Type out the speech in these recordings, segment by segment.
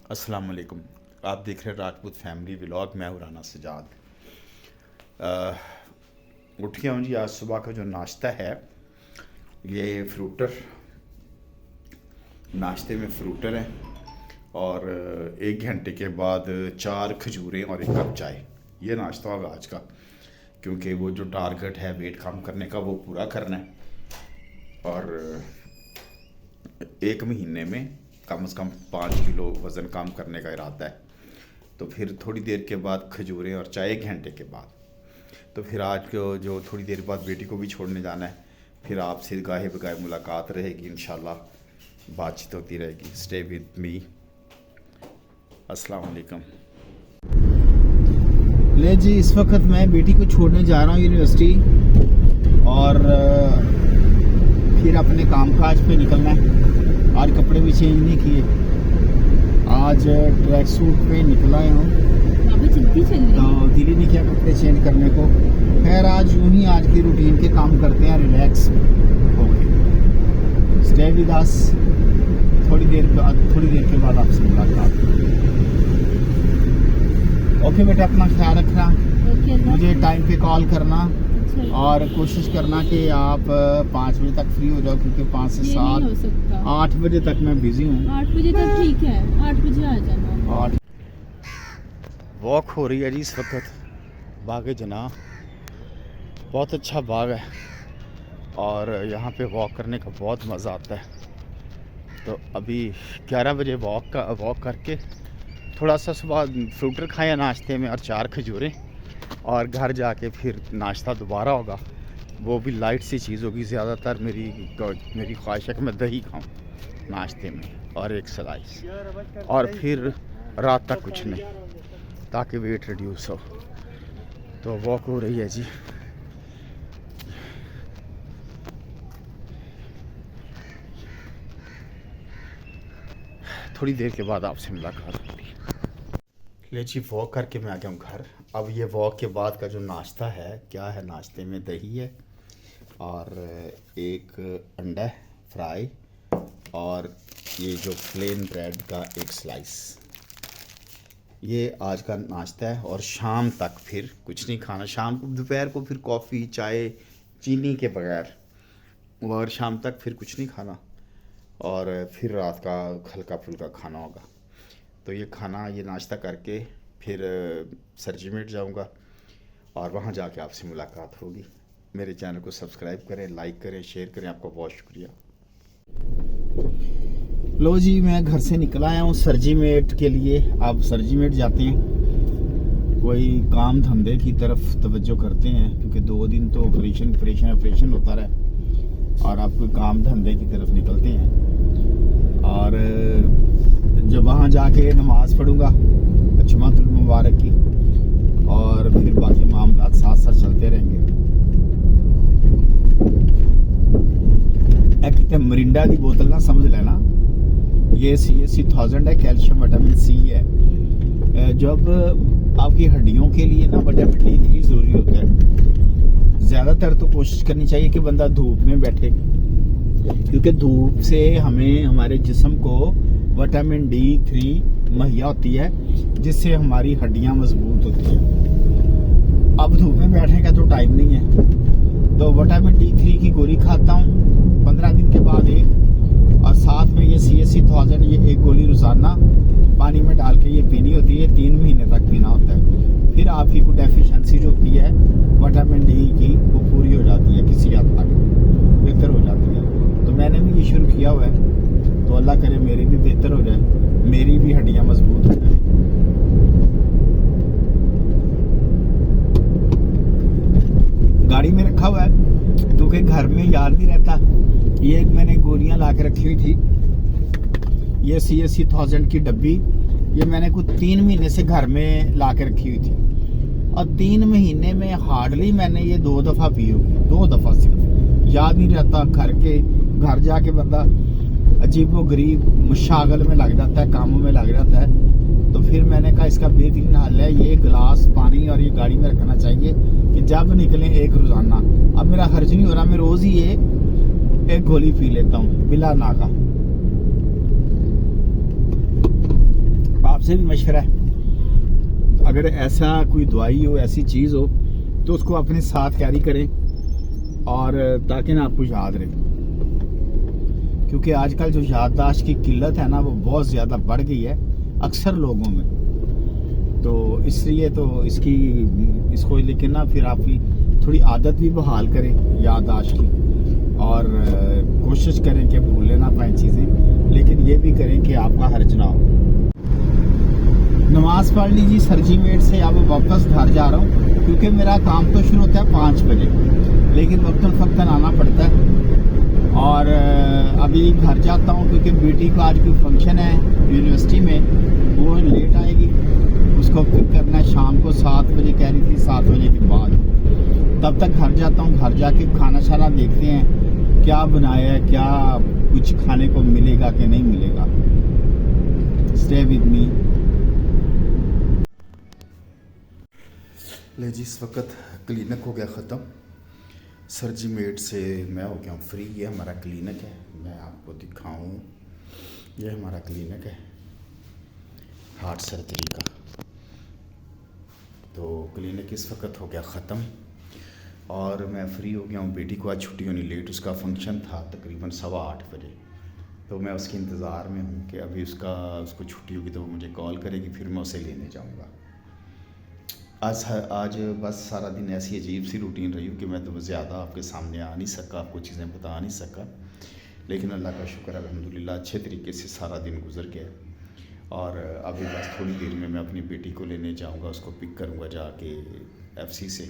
अस्सलाम वालेकुम। आप देख रहे हैं राजपूत फैमिली व्लॉग। मैं हूं राना सजाद। उठ गया हूँ जी। आज सुबह का जो नाश्ता है ये फ्रूटर, नाश्ते में फ्रूटर है और 1 घंटे के बाद 4 खजूरें और 1 कप चाय। ये नाश्ता होगा आज का, क्योंकि वो जो टारगेट है वेट कम करने का वो पूरा करना है और 1 महीने में कम से कम 5 किलो वज़न कम करने का इरादा है। तो फिर थोड़ी देर के बाद खजूरें और चाय 1 घंटे के बाद। तो फिर आज को जो थोड़ी देर बाद बेटी को भी छोड़ने जाना है, फिर आपसे गाहे बगाहे मुलाकात रहेगी, इंशाल्लाह बातचीत होती रहेगी। Stay with me. अस्सलाम वालेकुम। ले जी, इस वक्त मैं बेटी को छोड़ने जा रहा हूँ यूनिवर्सिटी और फिर अपने कामकाज पे निकलना है। आज कपड़े भी चेंज नहीं किए, आज ट्रैक सूट पे निकला हूँ तो दिल ही नहीं किया कपड़े चेंज करने को। खैर आज यूं ही आज की रूटीन के काम करते हैं, relax okay. Stay with us. थोड़ी देर के बाद आपसे मुलाकात। ओके बेटा, अपना ख्याल रखना, मुझे टाइम पे कॉल करना और कोशिश करना कि आप 5 बजे तक फ्री हो जाओ, क्योंकि 5 से 7 8 बजे तक मैं बिजी हूँ। 8 बजे तक ठीक है, 8 बजे आ जाना। 8 वॉक हो रही है जी इस वक्त बाग जना। बहुत अच्छा बाग है और यहाँ पे वॉक करने का बहुत मज़ा आता है। तो अभी 11 बजे वॉक करके थोड़ा सा सुबह फ्रूटर खाया नाश्ते में और 4 खजूरें, और घर जाके फिर नाश्ता दोबारा होगा। वो भी लाइट सी चीज़ होगी। ज़्यादातर मेरी ख्वाहिश है कि मैं दही खाऊं नाश्ते में और 1 स्लाइस, और फिर रात तक कुछ नहीं, ताकि वेट रिड्यूस हो। तो वॉक हो रही है जी। थोड़ी देर के बाद आपसे मुलाकात होगी। ले जी, वॉक करके मैं आ गया हूँ घर। अब ये वॉक के बाद का जो नाश्ता है, क्या है नाश्ते में, दही है और 1 अंडा है फ्राई, और ये जो प्लेन ब्रेड का 1 स्लाइस। ये आज का नाश्ता है और शाम तक फिर कुछ नहीं खाना। शाम को, दोपहर को फिर कॉफ़ी चाय चीनी के बगैर, और शाम तक फिर कुछ नहीं खाना, और फिर रात का हल्का फुल्का खाना होगा। तो ये खाना, ये नाश्ता करके फिर सरजीमेट जाऊंगा और वहाँ जाके आपसे मुलाकात होगी। मेरे चैनल को सब्सक्राइब करें, लाइक करें, शेयर करें। आपका बहुत शुक्रिया। लो जी, मैं घर से निकल आया हूँ सरजीमेट के लिए। आप सरजीमेट जाते हैं, कोई काम धंधे की तरफ तवज्जो करते हैं, क्योंकि 2 दिन तो ऑपरेशन होता रहा, और आप कोई काम धंधे की तरफ निकलते हैं। और जब वहाँ जाके नमाज पढ़ूंगा जुमातुल मुबारक की, और फिर बाकी मामलात साथ साथ चलते रहेंगे। एक मरिंडा की बोतल ना समझ लेना, ये CAC 1000 है, कैल्शियम विटामिन C है। जब आपकी हड्डियों के लिए ना विटामिन D3 ज़रूरी होता है। ज़्यादातर तो कोशिश करनी चाहिए कि बंदा धूप में बैठे, क्योंकि धूप से हमें, हमारे जिस्म को विटामिन D3 मुहैया होती है, जिससे हमारी हड्डियां मजबूत होती हैं। अब धूप में बैठने का तो टाइम नहीं है, तो विटामिन D3 की गोली खाता हूँ 15 दिन के बाद 1, और साथ में ये CAC 1000, ये 1 गोली रोजाना पानी में डाल के ये पीनी होती है। 3 महीने तक पीना होता है। फिर आपकी कोई डेफिशिएंसी जो होती है विटामिन D की, वो पूरी हो जाती है, किसी हद तक बेहतर हो जाती है। तो मैंने भी ये शुरू किया हुआ है, तो अल्लाह करे मेरी भी बेहतर हो जाए, मेरी भी हड्डियां मजबूत हो जाए। गाड़ी में रखा हुआ है, क्योंकि घर में याद नहीं रहता। ये मैंने गोलियां ला के रखी हुई थी, ये CAC 1000 की डब्बी, ये मैंने कुछ 3 महीने से घर में ला के रखी हुई थी, और 3 महीने में हार्डली मैंने ये 2 दफ़ा पी होगी, 2 दफ़ा सिर्फ। याद नहीं रहता। घर जाके बंदा अजीबो गरीब मुशागल में लग जाता है, कामों में लग जाता है। तो फिर मैंने कहा इसका बेहतरीन हल है, ये गिलास पानी और ये गाड़ी में रखना चाहिए कि जब निकले 1 रोजाना। अब मेरा खर्च नहीं हो रहा, मैं रोज़ ही ये 1 गोली पी लेता हूँ बिला नाका। से भी मशवरा है, अगर ऐसा कोई दवाई हो, ऐसी चीज़ हो, तो उसको अपने साथ कैरी करें और ताकि ना आपको याद रहे, क्योंकि आजकल जो याददाश्त की किल्लत है ना वो बहुत ज़्यादा बढ़ गई है अक्सर लोगों में। तो इसलिए तो इसको लेकिन ना फिर आपकी थोड़ी आदत भी बहाल करें याददाश्त की, और कोशिश करें कि भूलने ना पाएँ चीज़ें, लेकिन ये भी करें कि आपका हर्ज ना हो। नमाज पढ़ लीजिए सरजीमेट से, अब वापस घर जा रहा हूँ, क्योंकि मेरा काम तो शुरू होता है 5 बजे, लेकिन वक्तन फ़क्तन आना पड़ता है। और अभी घर जाता हूँ क्योंकि बेटी का आज कोई फंक्शन है यूनिवर्सिटी में, वो लेट आएगी, उसको पिक करना है शाम को 7 बजे, कह रही थी 7 बजे के बाद। तब तक घर जाता हूँ, घर जाके खाना शाना देखते हैं क्या बनाया है, क्या कुछ खाने को मिलेगा कि नहीं मिलेगा। Stay with me. ले जी, इस वक्त क्लिनिक हो गया ख़त्म, सरजीमेट से मैं हो गया हूँ फ्री। ये हमारा क्लिनिक है, मैं आपको दिखाऊं, ये हमारा क्लिनिक है हार्ट सर्जरी का। तो क्लिनिक इस वक्त हो गया ख़त्म और मैं फ्री हो गया हूँ। बेटी को आज छुट्टी होनी लेट, उसका फंक्शन था तकरीबन 8:15 बजे, तो मैं उसके इंतज़ार में हूँ कि अभी उसको छुट्टी होगी तो वो मुझे कॉल करेगी, फिर मैं उसे लेने जाऊँगा। आज बस सारा दिन ऐसी अजीब सी रूटीन रही कि मैं तो ज़्यादा आपके सामने आ नहीं सका, आपको चीज़ें बता नहीं सका, लेकिन अल्लाह का शुक्र अल्हम्दुलिल्लाह अच्छे तरीके से सारा दिन गुजर गया। और अभी बस थोड़ी देर में मैं अपनी बेटी को लेने जाऊंगा, उसको पिक करूंगा जाके FC से,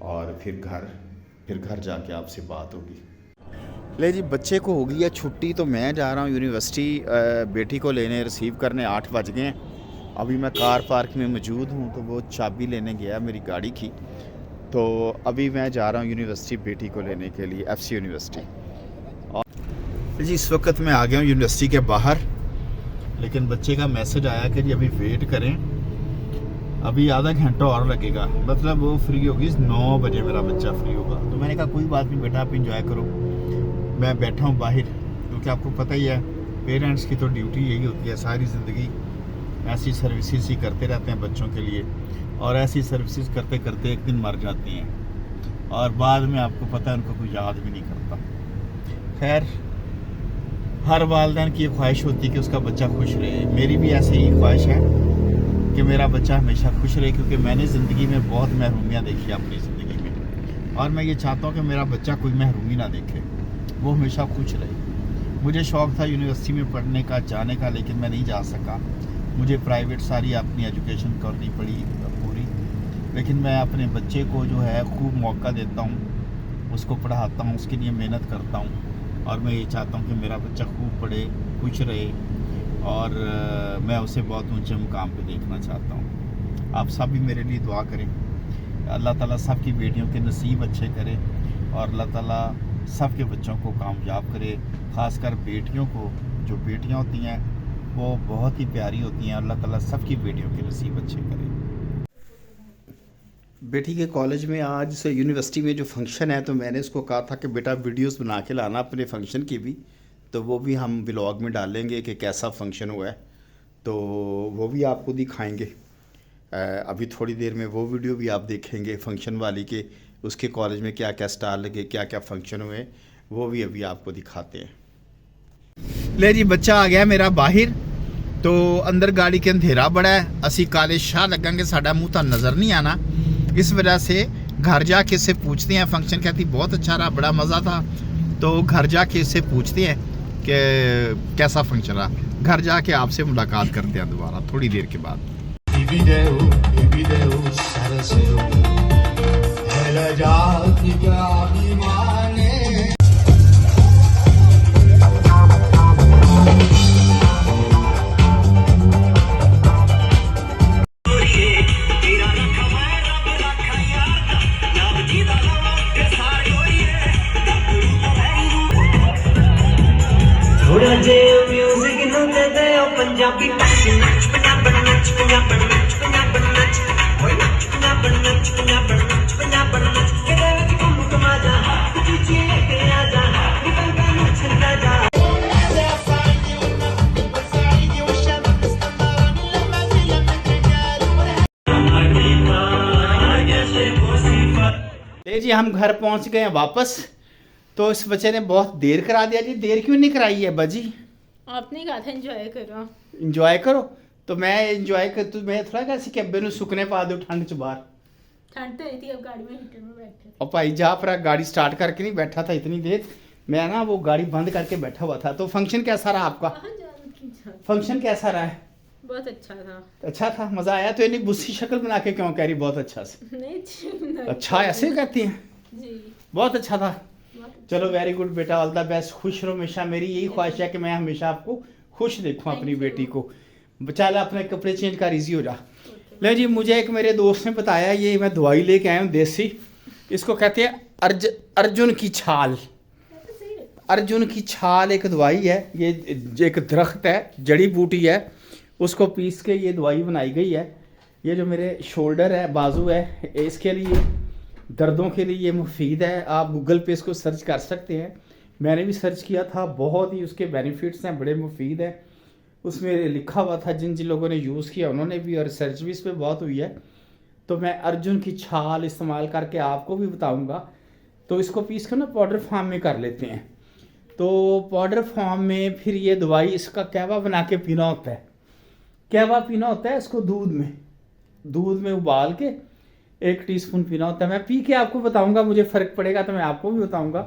और फिर घर जाके आपसे बात होगी। ले जी, बच्चे को हो गई है छुट्टी, तो मैं जा रहा हूँ यूनिवर्सिटी बेटी को लेने, रिसीव करने। 8 बज गए हैं। अभी मैं कार पार्क में मौजूद हूँ, तो वो चाबी लेने गया मेरी गाड़ी की, तो अभी मैं जा रहा हूँ यूनिवर्सिटी बेटी को लेने के लिए, FC यूनिवर्सिटी। और जी इस वक्त मैं आ गया हूँ यूनिवर्सिटी के बाहर, लेकिन बच्चे का मैसेज आया कि जी अभी वेट करें, अभी आधा घंटा और लगेगा, मतलब वो फ्री होगी 9 बजे मेरा बच्चा फ्री होगा। तो मैंने कहा कोई बात नहीं बेटा, आप इंजॉय करो, मैं बैठा हूँ बाहर, क्योंकि आपको पता ही है पेरेंट्स की तो ड्यूटी यही होती है, सारी ज़िंदगी ऐसी सर्विसेज ही करते रहते हैं बच्चों के लिए, और ऐसी सर्विसेज करते करते एक दिन मर जाते हैं और बाद में आपको पता है उनको कोई याद भी नहीं करता। खैर, हर वालिदैन की ये ख्वाहिश होती है कि उसका बच्चा खुश रहे। मेरी भी ऐसे ही ख्वाहिश है कि मेरा बच्चा हमेशा खुश रहे, क्योंकि मैंने ज़िंदगी में बहुत महरूमियाँ देखी है अपनी ज़िंदगी में, और मैं ये चाहता हूँ कि मेरा बच्चा कोई महरूमी ना देखे, वो हमेशा खुश रहे। मुझे शौक़ था यूनिवर्सिटी में पढ़ने का, जाने का, लेकिन मैं नहीं जा सका, मुझे प्राइवेट सारी अपनी एजुकेशन करनी पड़ी पूरी, लेकिन मैं अपने बच्चे को जो है खूब मौका देता हूँ, उसको पढ़ाता हूँ, उसके लिए मेहनत करता हूँ, और मैं ये चाहता हूँ कि मेरा बच्चा खूब पढ़े, खुश रहे, और मैं उसे बहुत ऊंचे मुकाम पे देखना चाहता हूँ। आप सब भी मेरे लिए दुआ करें, अल्लाह ताला सब की बेटियों के नसीब अच्छे करे, और अल्लाह ताला सब के बच्चों को कामयाब करे, ख़ासकर बेटियों को। जो बेटियाँ होती हैं वो बहुत ही प्यारी होती हैं, अल्लाह ताला सबकी बेटियों के नसीब अच्छे करे। बेटी के कॉलेज में आज से यूनिवर्सिटी में जो फंक्शन है, तो मैंने उसको कहा था कि बेटा वीडियोस बना के लाना अपने फंक्शन की भी, तो वो भी हम व्लॉग में डालेंगे कि कैसा फंक्शन हुआ है, तो वो भी आपको दिखाएंगे। अभी थोड़ी देर में वो वीडियो भी आप देखेंगे फंक्शन वाली के, उसके कॉलेज में क्या क्या स्टार लगे, क्या क्या फंक्शन हुए, वो भी अभी आपको दिखाते हैं। ले जी, बच्चा आ गया मेरा बाहर, तो अंदर गाड़ी के अंधेरा बड़ा है, असी काले शाह लगेंगे, साडा मुँह तो नज़र नहीं आना, इस वजह से घर जाके इससे पूछते हैं। फंक्शन कहती बहुत अच्छा रहा, बड़ा मज़ा था, तो घर जाके इससे पूछते हैं कि कैसा फंक्शन रहा। घर जाके आपसे मुलाकात करते हैं दोबारा थोड़ी देर के बाद। थोड़ा जे म्यूजिक नु दे दे ओ पंजाबी टच नच पंजाबन नच पंजाबन नच पंजाबन नच ओए नच पंजाबन नच पंजाबन नच पंजाबन नच केदे विच घुम घुमा जा तुझी ची लेके आ जा निकल के नचदा जा जी हम घर पहुंच गए हैं वापस। तो इस बच्चे ने बहुत देर करा दिया जी। देर क्यों नहीं कराई है बाजी? आपने कहा था एंजॉय करो। इंजॉय करो तो मैं इंजॉय कर, तो मैं थोड़ा कैसे कैबे ਨੂੰ सुकने पा दूं ठंड च बाहर। ठंड तो नहीं थी, अब गाड़ी में हीटर में बैठे थे। और भाई जहाँ पर गाड़ी स्टार्ट करके नहीं बैठा था इतनी देर, मैं ना वो गाड़ी बंद करके बैठा हुआ था। तो फंक्शन कैसा रहा आपका? कहाँ जाने की जान। फंक्शन कैसा रहा है? बहुत अच्छा था। अच्छा था, मजा आया? तो इतनी बुस्सी शक्ल बना के क्यों कह रही बहुत अच्छा से? नहीं अच्छा ऐसे कहती हैं? जी बहुत अच्छा था। बहुत अच्छा। चलो वेरी गुड बेटा, ऑल द बेस्ट, खुश रहो हमेशा। मेरी यही ख्वाहिश है कि मैं हमेशा आपको खुश देखूं अपनी Thank you. बेटी को। चल अपने कपड़े चेंज कर, इजी हो जा। ले जी, मुझे एक मेरे दोस्त ने बताया, ये मैं दवाई लेके आया हूँ देसी, इसको कहते हैं अर्जुन की छाल। अर्जुन की छाल एक दवाई है, ये एक दरख्त है, जड़ी बूटी है, उसको पीस के ये दवाई बनाई गई है। ये जो मेरे शोल्डर है, बाजू है, इसके लिए दर्दों के लिए ये मुफीद है। आप गूगल पे इसको सर्च कर सकते हैं, मैंने भी सर्च किया था, बहुत ही उसके बेनिफिट्स हैं, बड़े मुफीद हैं। उसमें लिखा हुआ था जिन जिन लोगों ने यूज़ किया उन्होंने भी, और रिसर्च भी इस पर बहुत हुई है। तो मैं अर्जुन की छाल इस्तेमाल करके आपको भी बताऊंगा। तो इसको पीस कर ना पाउडर फॉर्म में कर लेते हैं। तो पाउडर फॉर्म में फिर ये दवाई, इसका कहवा बना के पीना होता है। कहवा पीना होता है इसको दूध में उबाल के 1 टीस्पून पीना होता है। मैं पी के आपको बताऊंगा, मुझे फ़र्क पड़ेगा तो मैं आपको भी बताऊंगा।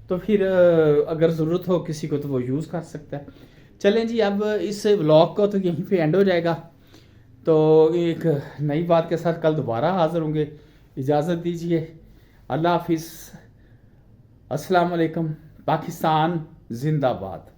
तो फिर अगर ज़रूरत हो किसी को तो वो यूज़ कर सकता है। चलें जी, अब इस व्लॉग को तो यहीं पे एंड हो जाएगा। तो एक नई बात के साथ कल दोबारा हाज़िर होंगे। इजाज़त दीजिए, अल्लाह हाफिज़, अस्सलाम वालेकुम, पाकिस्तान जिंदाबाद।